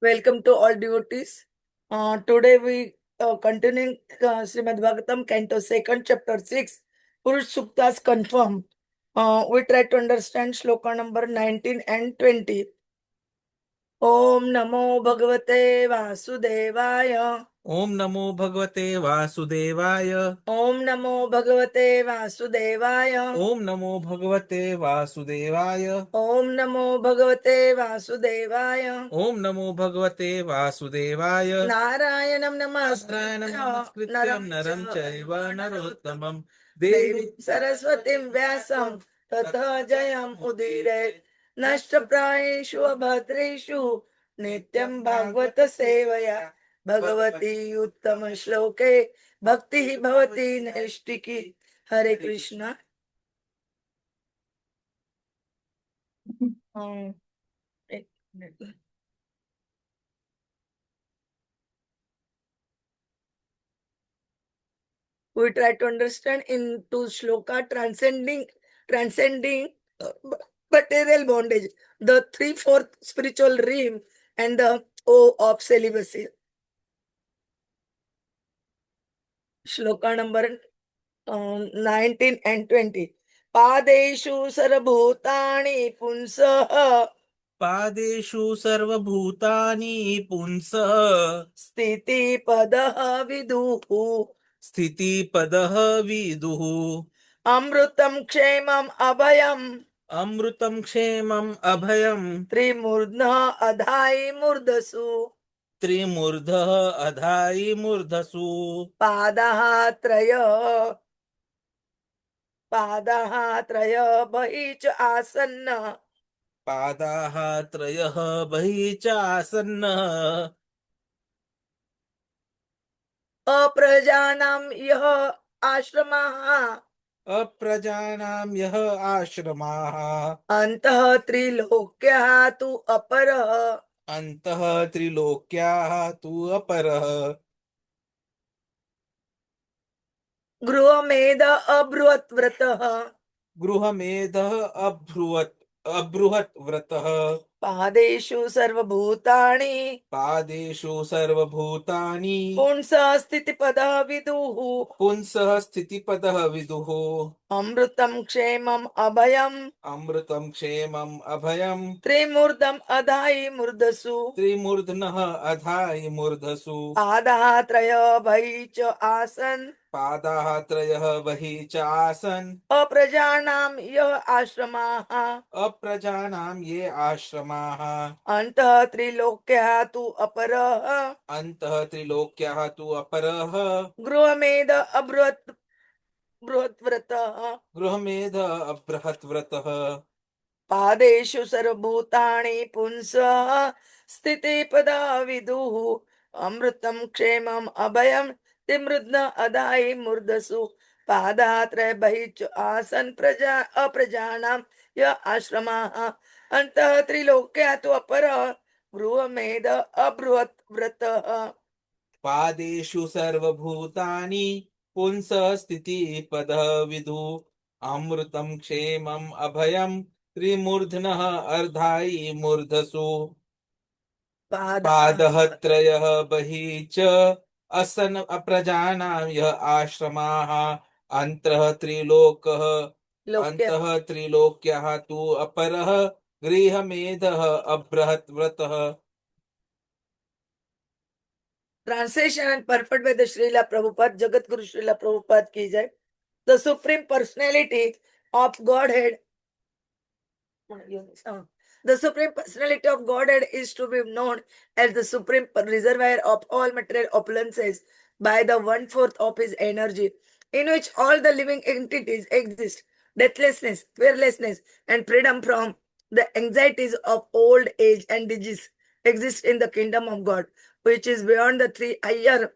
Welcome to all devotees. Today we continuing Srimad Bhagavatam, Canto 2nd, Chapter 6, Purush Suktas confirm. We try to understand shloka number 19 and 20. Om Namo Bhagavate Vasudevaya. ओम नमो भगवते वासुदेवाय। Om Namo Bhagavate Vasudevaya. ओम नमो भगवते वासुदेवाय। Om Namo Bhagavate Vasudevaya. ओम नमो भगवते वासुदेवाय। Narayanam नारायणं Namaskritya नमस्कृत्यं Naram नरं Cha चैव नरोत्तमं देवी देवीं सरस्वतीं व्यासं ततः जयम् उदीरयेत् नष्टप्रायेषु अभद्रेषु नित्यं भागवत सेवया भगवती उत्तम श्लोके भक्तिः भवति नैष्टिकी. हरे कृष्णा. एक minute. We try to understand into shloka transcending uh, material bondage, the 3/4 spiritual realm, and the O of celibacy. Shloka number 19 and 20. Padeshu sarabhutani punsah पादेषु सर्वभूतानि पुंसः स्थिति पदः viduhu स्थितिपदः विदुः amrutam क्षेमम् अभयम् अमृतं क्षेमम् अभयं त्रिमूर्ध्न अधायि मूर्धसु त्रिमूर्धः अधायि मूर्धसु पादः त्रय पादः त्रय बहि च आसन्न पादाः त्रयः बहिः च आसन्नः अप्रजानां यः आश्रमः अप्रजानां यः आश्रमाः अन्तः त्रिलोक्यः तु अपरः अन्तः त्रिलोक्याः तु अपरः गृहमेध अब्रुवत् व्रतः गृहमेधः अब्रुहत् व्रतः पादेषु सर्वभूतानि पादेषु सर्वभूतानि पुंसः स्थितिपदः विदुः पुंसः स्थितिपदः विदुः अमृतं क्षेमम् अभयम् अमृतं क्षेमम् अभयम् त्रिमूर्धम् अधायि मूर्धसु त्रिमूर्धनः अधायि मूर्धसु पादः त्रय बहि च आसन् पादाः त्रयः बहिः च आसन् अप्रजानां यः आश्रमाः अप्रजानां ये आश्रमाः अन्तः त्रिलोक्यः तु अपरः अन्तः त्रिलोक्याः तु अपरः गृहमेध अबृहत् बृहत् व्रतः गृहमेध अबृहत् व्रतः पादेषु सर्वभूतानि पुंसः स्थितिपदा विदुः अमृतं क्षेमम् अभयं तिमृद्न अदायि मूर्धसु पादात्रय बहिः च आसन् प्रजा अप्रजानां य आश्रमाः अन्तः त्रिलोक्या तु अपरः गृहमेध अबृहत् व्रतः पादेषु सर्वभूतानि पुंसः स्थितिपदः विदुः अमृतं क्षेमम् अभयम् त्रिमूर्धनः अर्धायि मूर्धसु पादः त्रयः बहिः च असन अप्रजानां यः आश्रमाः अन्तः त्रिलोकः अन्तः त्रिलोक्यः तु अपरः गृहमेधः अबृहत् व्रतः. Translation and purport by the Srila Prabhupada, Jagat Guru Srila Prabhupada ki jai. The Supreme Personality of Godhead. The Supreme Personality of Godhead is to be known as the Supreme Reservoir of all material opulences by the 1/4 of his energy, in which all the living entities exist. Deathlessness, fearlessness, and freedom from the anxieties of old age and disease exist in the kingdom of God, which is beyond the three higher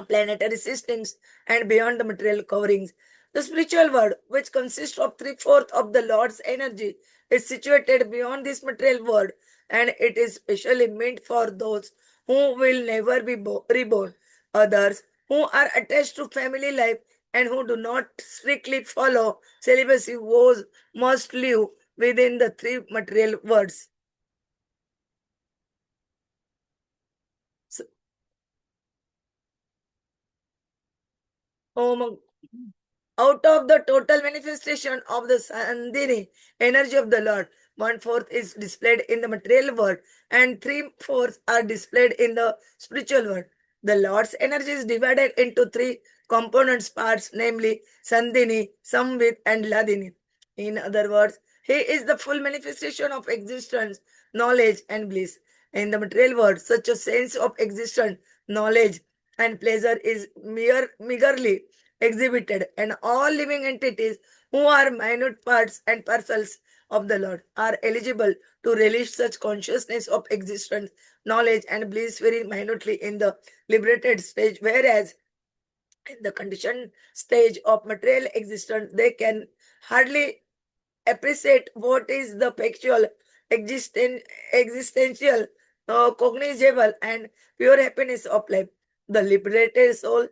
planetary systems and beyond the material coverings. The spiritual world, which consists of 3/4 of the Lord's energy, is situated beyond this material world, and it is specially meant for those who will never be reborn. Others who are attached to family life and who do not strictly follow celibacy vows must live within the three material worlds. Om. Out of the total manifestation of the Sandhini energy of the Lord, 1/4 is displayed in the material world and 3/4 are displayed in the spiritual world. The Lord's energy is divided into three components parts, namely Sandhini, Samvit, and Ladini. In other words, He is the full manifestation of existence, knowledge, and bliss. In the material world, such a sense of existence, knowledge, and pleasure is meagerly exhibited, and all living entities who are minute parts and parcels of the Lord are eligible to relish such consciousness of existence, knowledge, and bliss very minutely in the liberated stage, whereas in the conditioned stage of material existence, they can hardly appreciate what is the factual, existential, cognizable, and pure happiness of life. The liberated soul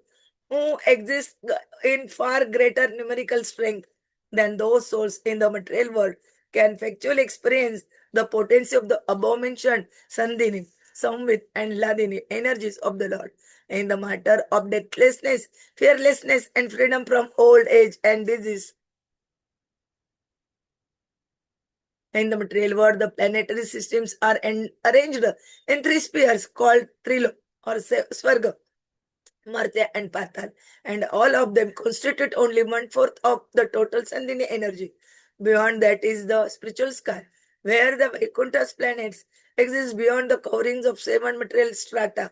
who exist in far greater numerical strength than those souls in the material world can factually experience the potency of the above mentioned Sandhini, Samvit, and Ladini energies of the Lord in the matter of deathlessness, fearlessness, and freedom from old age and disease. In the material world, the planetary systems are arranged in three spheres called Trilok or Swarga, Martya, and Patal, and all of them constitute only 1/4 of the total Sandhini energy. Beyond that is the spiritual sky, where the Vaikuntha's planets exist beyond the coverings of seven material strata.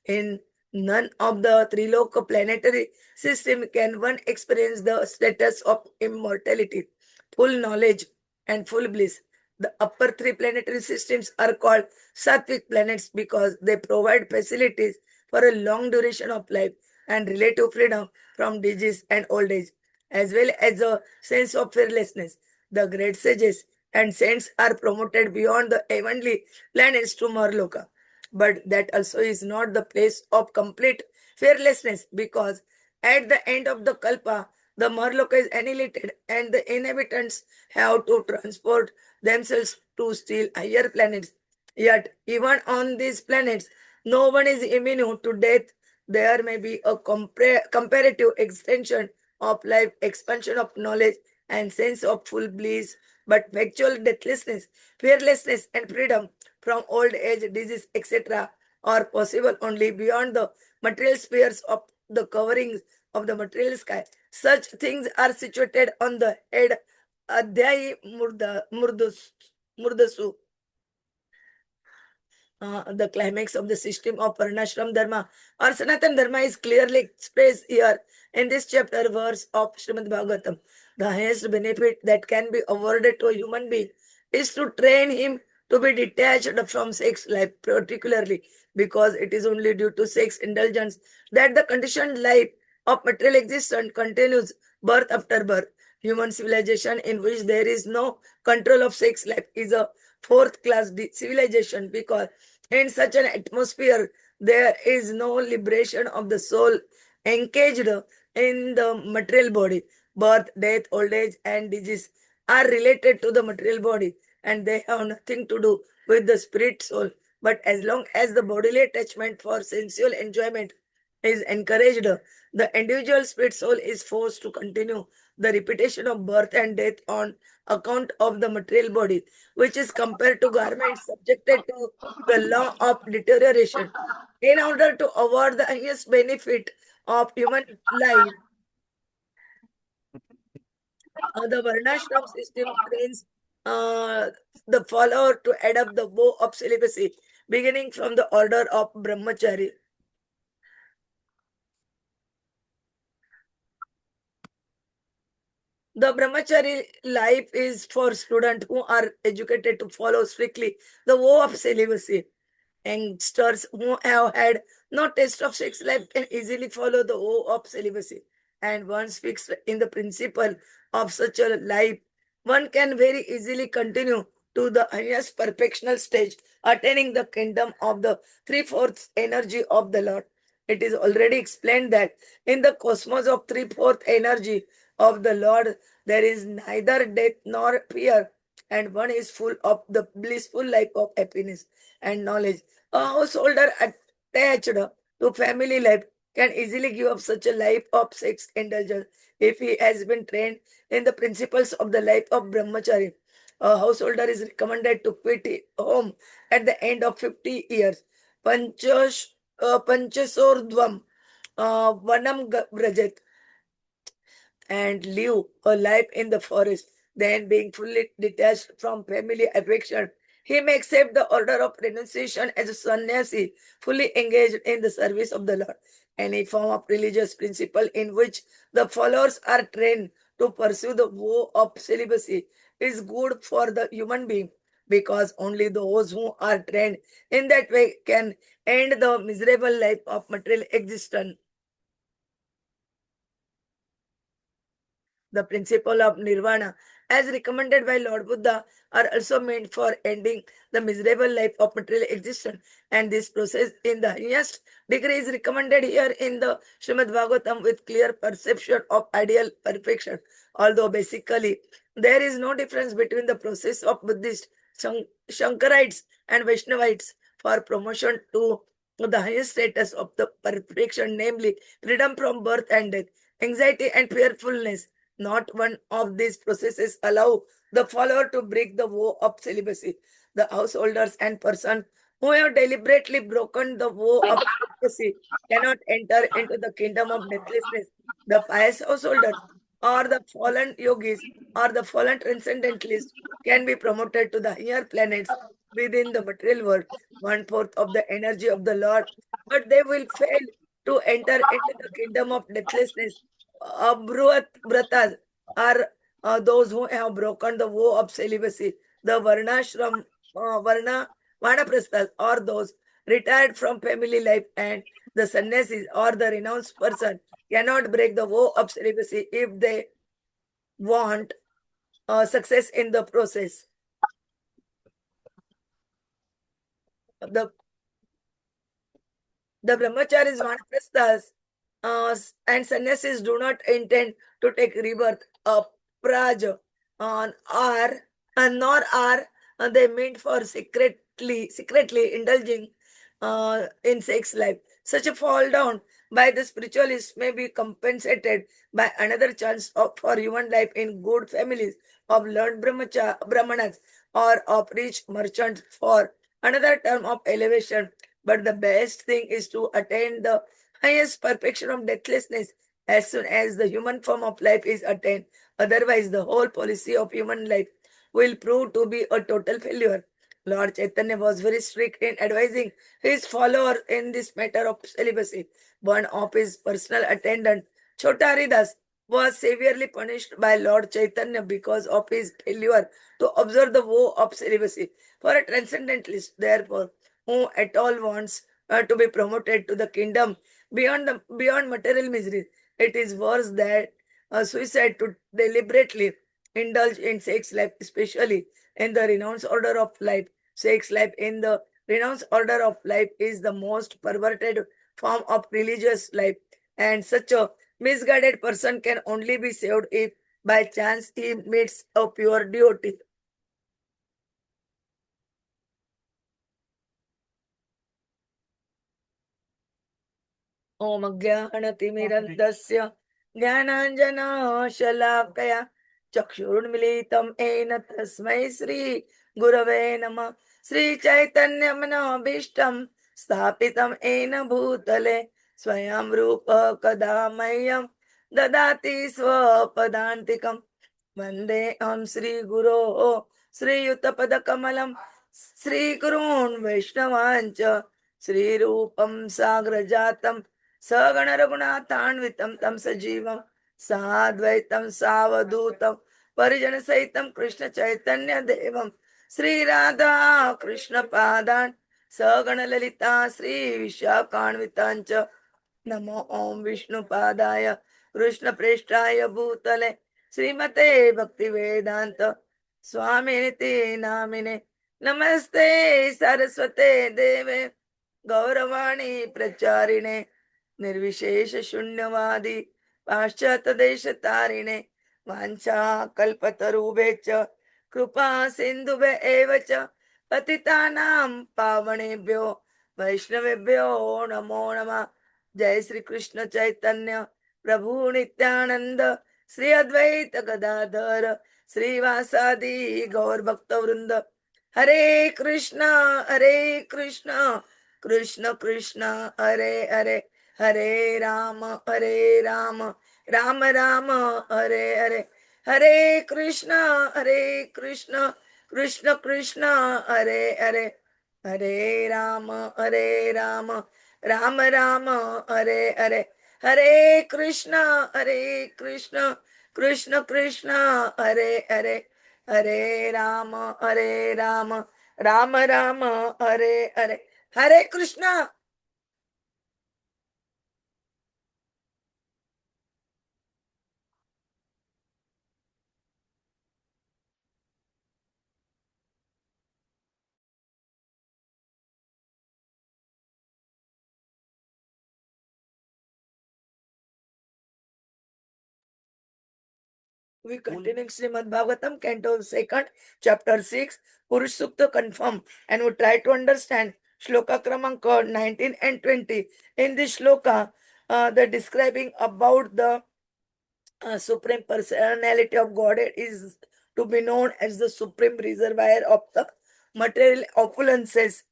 In none of the Triloka planetary system can one experience the status of immortality, full knowledge, and full bliss. The upper three planetary systems are called Sattvic planets because they provide facilities for a long duration of life and relative freedom from disease and old age, as well as a sense of fearlessness. The great sages and saints are promoted beyond the heavenly planets to Marloka. But that also is not the place of complete fearlessness because at the end of the Kalpa, the Marloka is annihilated and the inhabitants have to transport themselves to still higher planets. Yet, even on these planets, no one is immune to death. There may be a comparative extension of life, expansion of knowledge, and sense of full bliss, but factual deathlessness, fearlessness, and freedom from old age, disease, etc., are possible only beyond the material spheres of the coverings of the material sky. Such things are situated on the head Adhyay Murdasu, the climax of the system of Varnashram Dharma or Sanatan Dharma is clearly expressed here in this chapter verse of Srimad Bhagavatam. The highest benefit that can be awarded to a human being is to train him to be detached from sex life, particularly because it is only due to sex indulgence that the conditioned life of material existence continues birth after birth. Human civilization in which there is no control of sex life is a fourth class civilization because in such an atmosphere, there is no liberation of the soul engaged in the material body. Birth, death, old age, and disease are related to the material body and they have nothing to do with the spirit soul. But as long as the bodily attachment for sensual enjoyment is encouraged, the individual spirit soul is forced to continue the repetition of birth and death on account of the material body, which is compared to garments subjected to the law of deterioration. In order to award the highest benefit of human life, the Varnashram system trains the follower to adopt the vow of celibacy, beginning from the order of Brahmachari. The brahmachari life is for students who are educated to follow strictly the vow of celibacy. Youngsters who have had no taste of sex life can easily follow the vow of celibacy. And once fixed in the principle of such a life, one can very easily continue to the highest perfectional stage, attaining the kingdom of the three-fourths energy of the Lord. It is already explained that in the cosmos of three-fourth energy of the Lord, there is neither death nor fear, and one is full of the blissful life of happiness and knowledge. A householder attached to family life can easily give up such a life of sex indulgence if he has been trained in the principles of the life of brahmachari. A householder is recommended to quit home at the end of 50 years. Panchasordhvam vanam vrajet, and live a life in the forest. Then, being fully detached from family affection, he may accept the order of renunciation as a sannyasi, fully engaged in the service of the Lord. Any form of religious principle in which the followers are trained to pursue the vow of celibacy is good for the human being, because only those who are trained in that way can end the miserable life of material existence. The principle of nirvana, as recommended by Lord Buddha, are also meant for ending the miserable life of material existence. And this process, in the highest degree, is recommended here in the Srimad Bhagavatam with clear perception of ideal perfection. Although basically there is no difference between the process of Buddhist Shankarites and Vaishnavites for promotion to the highest status of the perfection, namely freedom from birth and death, anxiety and fearfulness. Not one of these processes allow the follower to break the vow of celibacy. The householders and persons who have deliberately broken the vow of celibacy cannot enter into the kingdom of deathlessness. The pious householders or the fallen yogis or the fallen transcendentalists can be promoted to the higher planets within the material world, one fourth of the energy of the Lord, but they will fail to enter into the kingdom of deathlessness. Abruat are those who have broken the vow of celibacy. The Vanaprasthas are those retired from family life, and the sannyasis or the renounced person cannot break the vow of celibacy if they want success in the process. The The brahmacharis, vanaprasthas, and sannyasis do not intend to take rebirth. Praj are nor are they meant for secretly indulging in sex life. Such a fall down by the spiritualist may be compensated by another chance for human life in good families of learned brahmanas or of rich merchants for another term of elevation. But the best thing is to attain the highest perfection of deathlessness as soon as the human form of life is attained. Otherwise, the whole policy of human life will prove to be a total failure. Lord Chaitanya was very strict in advising his follower in this matter of celibacy. One of his personal attendant, Chota Haridas, was severely punished by Lord Chaitanya because of his failure to observe the vow of celibacy. For a transcendentalist, therefore, who at all wants to be promoted to the kingdom beyond material misery, it is worse that suicide to deliberately indulge in sex life, especially in the renounced order of life. Sex life in the renounced order of life is the most perverted form of religious life, and such a misguided person can only be saved if by chance he meets a pure devotee. ॐ अज्ञानतिमिरन्दस्य ज्ञानाञ्जनशलाकया चक्षुर्मिलितं येन तस्मै श्रीगुरवे नमः। श्रीचैतन्यमनोभीष्टं स्थापितं येन भूतले स्वयं रूपः कदा मह्यं ददाति स्वपदान्तिकं। वन्देऽहं श्रीगुरोः श्रीयुतपदकमलं श्रीगुरून् वैष्णवाञ्च श्रीरूपं साग्रजातं सगण रघुनाथान्वितं तं सजीवं साद्वैतं सावधूतं परिजन सहितं कृष्ण चैतन्य देवं श्री राधा कृष्ण पादान् सगण ललिता श्री विशाखान्वितांच नमो ओम विष्णुपादाय कृष्ण प्रेष्ठाय भूतले श्रीमते भक्ति वेदांत स्वामिनिति नामिने नमस्ते सरस्वते देवे गौरवाणी प्रचारिणे निर्विशेष शून्यवादी पाश्चात्य देश तारिणे वाञ्छा कल्पतरुभ्यश्च कृपा सिन्धुभ्य एव च पतितानां पावनेभ्यो वैष्णवेभ्यो नमो नमः। जय श्री कृष्ण चैतन्य प्रभु नित्यानंद श्री अद्वैत गदाधर श्रीवासादि गौर भक्त वृंद। हरे कृष्णा कृष्ण कृष्ण हरे हरे, हरे राम राम राम हरे हरे। हरे कृष्ण कृष्ण कृष्ण हरे हरे, हरे राम राम राम हरे हरे। हरे कृष्ण कृष्ण कृष्ण हरे हरे, हरे राम राम राम हरे हरे। हरे Krishna. We continue Srimad Bhagavatam, Canto 2, Chapter 6, Purush Sukta confirm, and we try to understand Shloka Kramanka 19 and 20. In this Shloka, the describing about the supreme personality of Godhead is to be known as the supreme reservoir of the material opulences.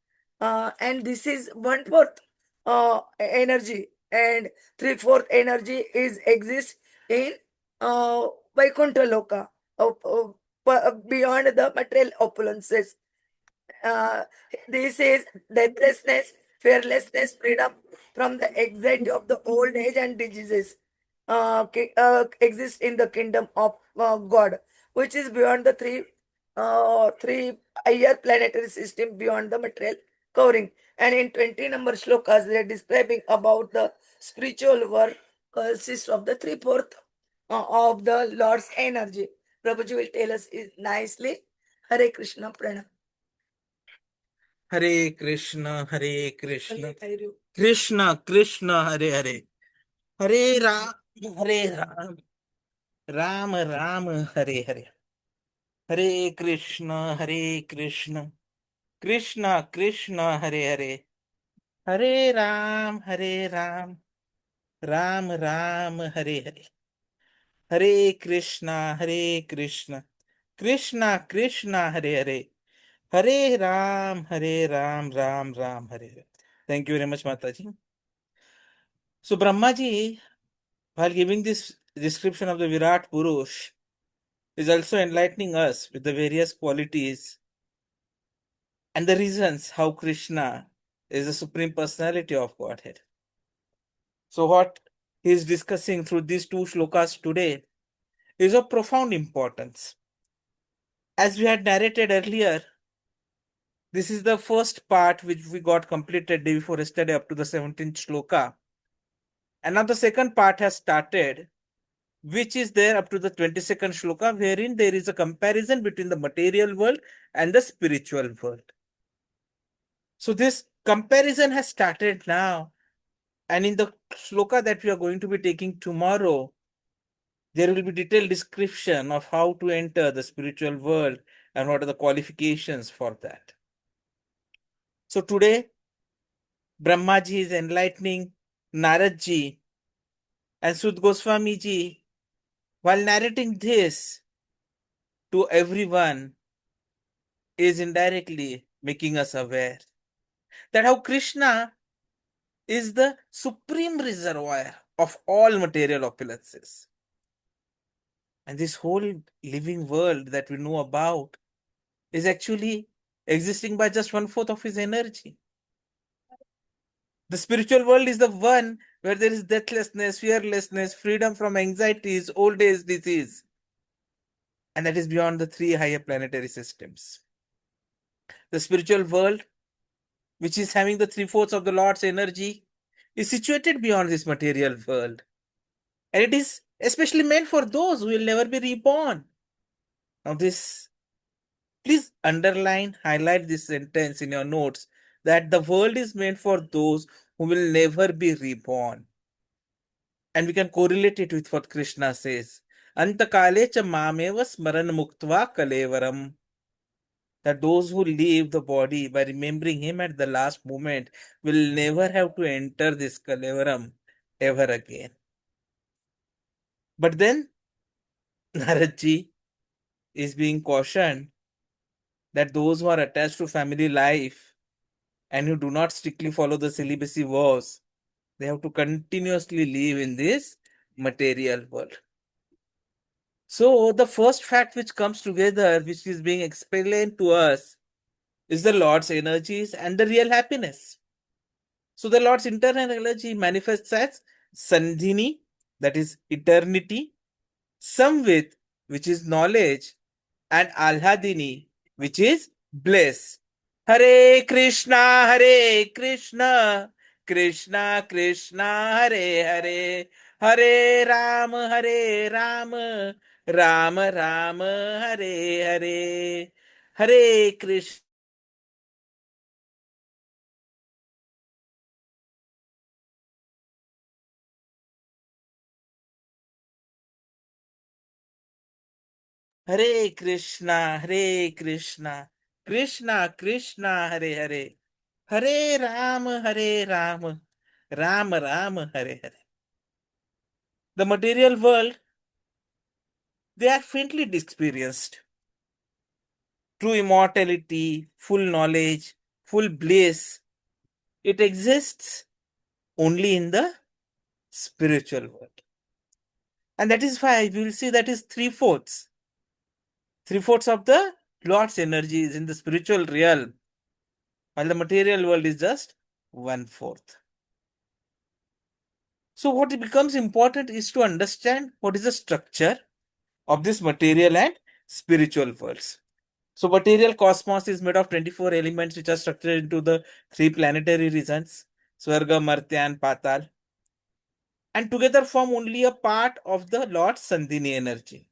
And this is one fourth energy, and three-fourth energy is exists in Vaikuntha Loka, beyond the material opulences. uh, this is deathlessness, fearlessness, freedom from the anxiety of the old age and diseases. Exist in the kingdom of God, which is beyond the three higher planetary system beyond the material covering. And in 20 number shlokas, they are describing about the spiritual world consists of the three-fourth of the Lord's energy. Prabhuji will tell us it nicely. Hare Krishna Pranam. Hare Krishna Hare Krishna Krishna Hare Hare, Hare Ram Ram Ram Hare Hare. Hare Krishna Krishna Krishna Hare Hare, Hare Ram Ram Ram Hare Hare. Hare Krishna Krishna Krishna Hare Hare, Hare Ram Ram Ram Hare Hare. Thank you very much, Mataji. So, Brahmaji, while giving this description of the Virat Purush, is also enlightening us with the various qualities and the reasons how Krishna is the supreme personality of Godhead. So, what he is discussing through these two shlokas today is of profound importance. As we had narrated earlier, this is the first part which we got completed day before yesterday up to the 17th shloka. And now the second part has started, which is there up to the 22nd shloka, wherein there is a comparison between the material world and the spiritual world. So this comparison has started now. And in the shloka that we are going to be taking tomorrow, there will be detailed description of how to enter the spiritual world and what are the qualifications for that. So today, Brahmaji is enlightening Naradji and Sud Goswami ji, while narrating this to everyone, is indirectly making us aware that how Krishna is the supreme reservoir of all material opulences. And this whole living world that we know about is actually existing by just one fourth of his energy. The spiritual world is the one where there is deathlessness, fearlessness, freedom from anxieties, old age, disease. And that is beyond the three higher planetary systems. The spiritual world, which is having the three-fourths of the Lord's energy, is situated beyond this material world. And it is especially meant for those who will never be reborn. Now, this, please underline, highlight this sentence in your notes, that the world is meant for those who will never be reborn. And we can correlate it with what Krishna says. Antakale cha mameva smaran muktva kalevaram. that those who leave the body by remembering him at the last moment will never have to enter this Kalevaram ever again. But then Naradji is being cautioned that those who are attached to family life and who do not strictly follow the celibacy vows, they have to continuously live in this material world. So, the first fact which comes together, which is being explained to us, is the Lord's energies and the real happiness. So, the Lord's internal energy manifests as Sandhini, that is eternity, Samvit, which is knowledge, and Alhadini, which is bliss. Hare Krishna, Hare Krishna, Krishna Krishna, Hare Hare, Hare Ram, Hare Ram, Ram Ram, Hare Hare, Hare Krishna. Hare Krishna, Hare Krishna, Krishna Krishna, Hare Hare, Hare Ram, Hare Ram, Ram Ram, Hare Hare. The material world, they are faintly experienced. True immortality, full knowledge, full bliss, it exists only in the spiritual world. And that is why we will see that is three-fourths. Three-fourths of the Lord's energy is in the spiritual realm, while the material world is just one-fourth. So, what becomes important is to understand what is the structure of this material and spiritual worlds. So, material cosmos is made of 24 elements which are structured into the three planetary regions, Swarga, Martya, and Patal, and together form only a part of the Lord's Sandhini energy.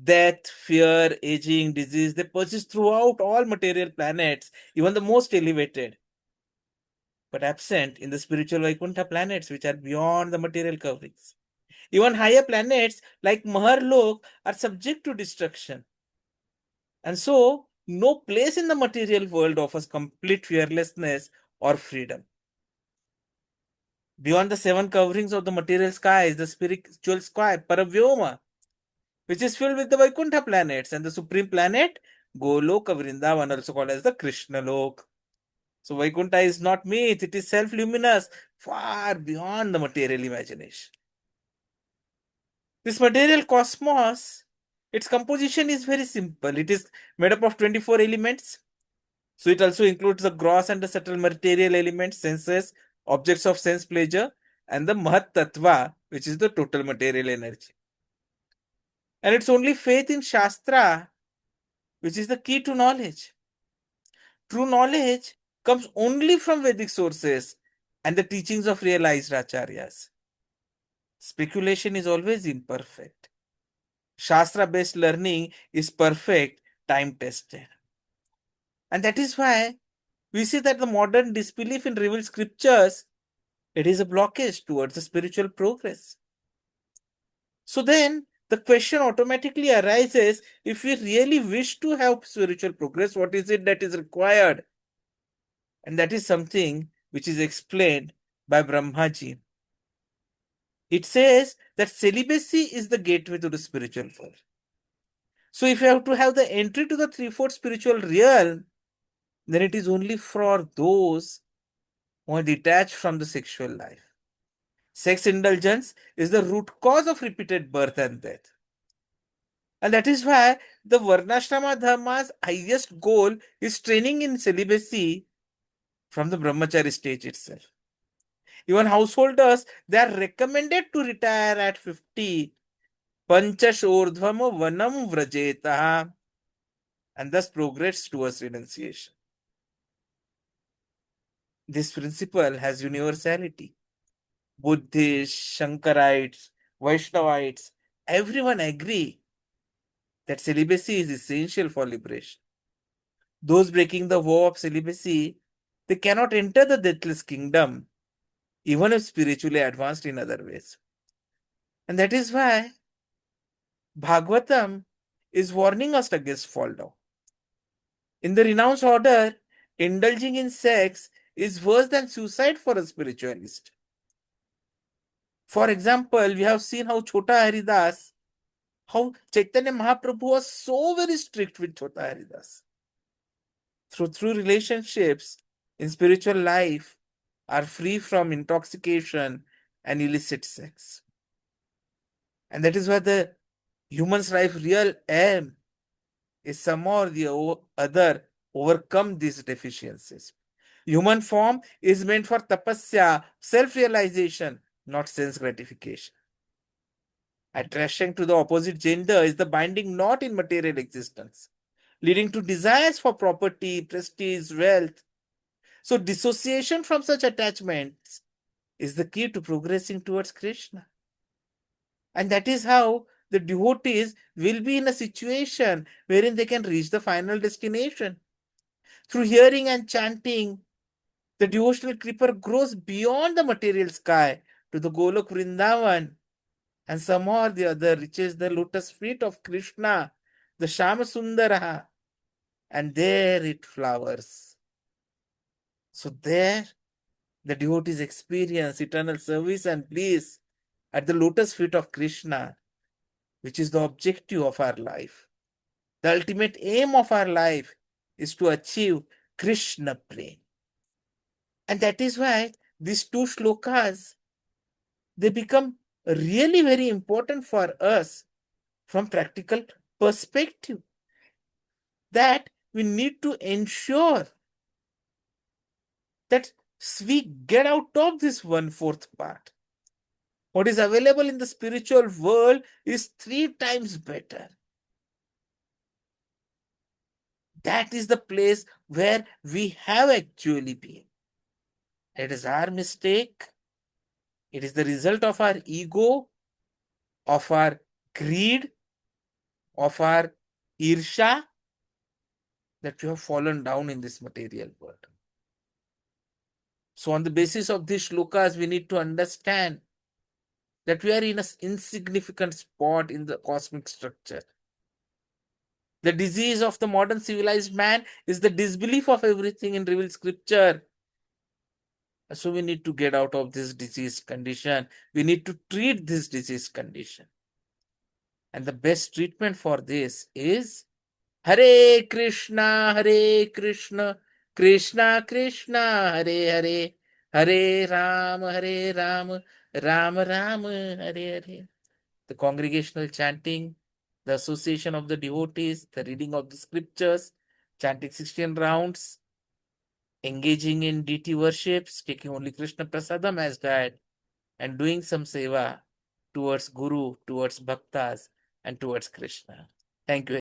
Death, fear, aging, disease, they persist throughout all material planets, even the most elevated, but absent in the spiritual Vaikuntha planets, which are beyond the material coverings. Even higher planets like Maharlok are subject to destruction. And so, no place in the material world offers complete fearlessness or freedom. Beyond the seven coverings of the material sky is the spiritual sky, Paravyoma, which is filled with the Vaikuntha planets and the supreme planet, Goloka Vrindavan, also called as the Krishna Lok. So, Vaikuntha is not myth, it is self luminous, far beyond the material imagination. This material cosmos, its composition is very simple. It is made up of 24 elements. So it also includes the gross and the subtle material elements, senses, objects of sense pleasure, and the Mahat Tattva, which is the total material energy. And it's only faith in Shastra which is the key to knowledge. True knowledge comes only from Vedic sources and the teachings of realized acharyas. Speculation is always imperfect. Shastra based learning is perfect, time tested. And that is why we see that the modern disbelief in revealed scriptures, it is a blockage towards the spiritual progress. So then the question automatically arises, if we really wish to have spiritual progress, what is it that is required? And that is something which is explained by Brahmaji. It says that celibacy is the gateway to the spiritual world. So if you have to have the entry to the threefold spiritual realm, then it is only for those who are detached from the sexual life. Sex indulgence is the root cause of repeated birth and death. And that is why the Varnashrama Dharma's highest goal is training in celibacy from the Brahmachari stage itself. Even householders, they are recommended to retire at 50. Panchashordhvam vanam vrajeta, and thus progress towards renunciation. This principle has universality. Buddhists, Shankarites, Vaishnavites, everyone agree that celibacy is essential for liberation. Those breaking the vow of celibacy, they cannot enter the deathless kingdom, even if spiritually advanced in other ways. And that is why Bhagavatam is warning us against fall down. In the renounced order, indulging in sex is worse than suicide for a spiritualist. For example, we have seen how Chota Haridas, how Chaitanya Mahaprabhu was so very strict with Chota Haridas. Through relationships in spiritual life are free from intoxication and illicit sex. And that is why the human's life real aim is somehow or the other overcome these deficiencies. Human form is meant for tapasya, self-realization, not sense gratification. Attraction to the opposite gender is the binding knot in material existence, leading to desires for property, prestige, wealth. So dissociation from such attachments is the key to progressing towards Krishna. And that is how the devotees will be in a situation wherein they can reach the final destination. Through hearing and chanting, the devotional creeper grows beyond the material sky to the Golok Vrindavan, and somehow or the other reaches the lotus feet of Krishna, the Shama Sundara, and there it flowers. So there the devotees experience eternal service and bliss at the lotus feet of Krishna, which is the objective of our life. The ultimate aim of our life is to achieve Krishna Prem. And that is why these two shlokas, they become really very important for us from practical perspective, that we need to ensure that we get out of this 1/4 part. What is available in the spiritual world is 3 times better. That is the place where we have actually been. It is our mistake. It is the result of our ego, of our greed, of our irsha, that we have fallen down in this material world. So on the basis of these shlokas, we need to understand that we are in an insignificant spot in the cosmic structure. The disease of the modern civilized man is the disbelief of everything in revealed scripture. So we need to get out of this disease condition. We need to treat this disease condition. And the best treatment for this is Hare Krishna, Krishna Krishna, Hare Ram, Ram Ram, Hare. The congregational chanting, the association of the devotees, the reading of the scriptures, chanting 16 rounds, engaging in deity worships, taking only Krishna Prasadam as diet, and doing some seva towards Guru, towards Bhaktas, and towards Krishna. Thank you.